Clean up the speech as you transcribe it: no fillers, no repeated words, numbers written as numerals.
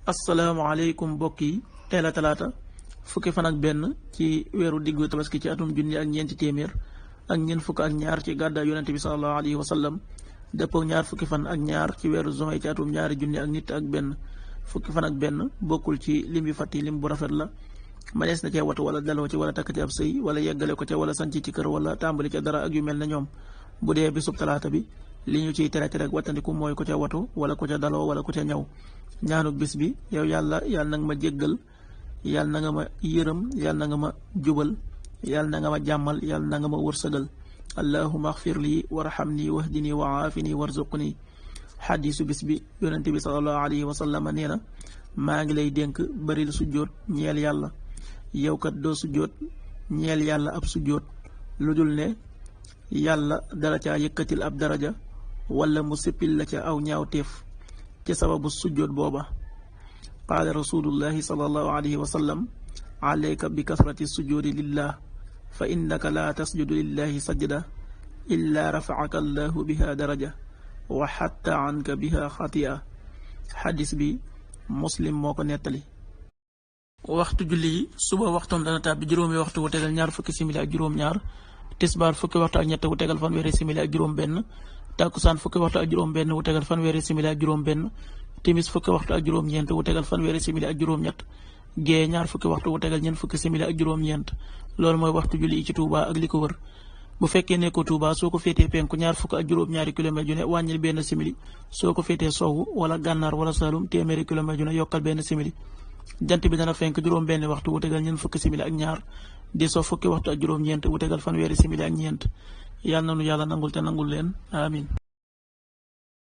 asalaamaaleykum mbokk yi teel a talaata fukki fan ak benn ci weeru diggu tabaski ci atum junni ak ñeenti téeméer ak ñeent fukk ak ñaar ci gàddaay yonente bi salallahu alayhi wa sallam dëppoo ñaar fukki fan ak ñaar ci weeru juin ci atum ñaari junni ak nit ak benn fukki fan ak benn bokkul ci lim yu fàtti lim bu rafet la manees na cee watu wala daloo ci wala takk ci ab sëy wala yeggale ko ca wala sanc ci kër wala tàmbali ca dara ak yu mel ne ñoom bu dee bisub talaata bi li ñu ciy tere rek wattandiku mooy ko ca watu wala ko ca daloo wala ko ca ñaw ñaanuk bis bi yow yàlla yàlla na nga ma jéggal yàlla na nga ma yërëm yàlla na nga ma jubal yàlla na nga ma jàmmal yàlla na nga ma wërsëgal allahuma axfir lii warhamni wahdini wa aafini warzuqni xadiisu bis bi yonente bi salallahu alayhi wa sallam nee na maa ngi lay dénk baril sujjóot ñeel yàlla yow kat doo sujjóot ñeel yàlla ab sujjóot lu dul ne yàlla dala caa yëkkatil ab daraja wala mu sippil la ca aw ñaawteef ci sababu sujjóot booba qaala rasulullahi sallallahu alayhi wa sallam alayka bi kasrati sujudi lillah fa innaka laa tasjudu lillahi sajda illa rafaaka allahu biha daraja wa xatta anka biha xatia xadis bi muslim moo ko nettali. waxtu julli yi suba waxtoom dana tàbbi juróomi waxtu wu tegal ñaar fukki simili ak juróom-ñaar tisbaar fukki waxtu ak ñett wu tegal fanweeri simili ak juróom-benn takkusaan fukki waxtu ak juróom-benn wu tegal fanweeri simili ak juróom-benn timis fukki waxtu ak juróom-ñeent wu tegal fanweeri simili ak juróom-ñett gée ñaar fukki waxtu wu tegal ñeent fukki simili ak juróom-ñeent loolu mooy waxtu julli yi ci Touba ak li ko wër. bu fekkee nekkoo Touba soo ko féetee penku ñaar fukk ak juróom-ñaari kilomètre ju ne wàññil benn simili soo ko féetee sowwu wala gànnaar wala Saalum téeméeri kilomètre ju ne yokkal benn simili jant bi dana fenk juróom benn waxtu wu tegal ñeent fukki simili ak ñaar di so fukki waxtu ak juróom-ñeent wu tegal fanweeri simili ak ñeent yàlla na nu yàlla nangul te nangul leen amin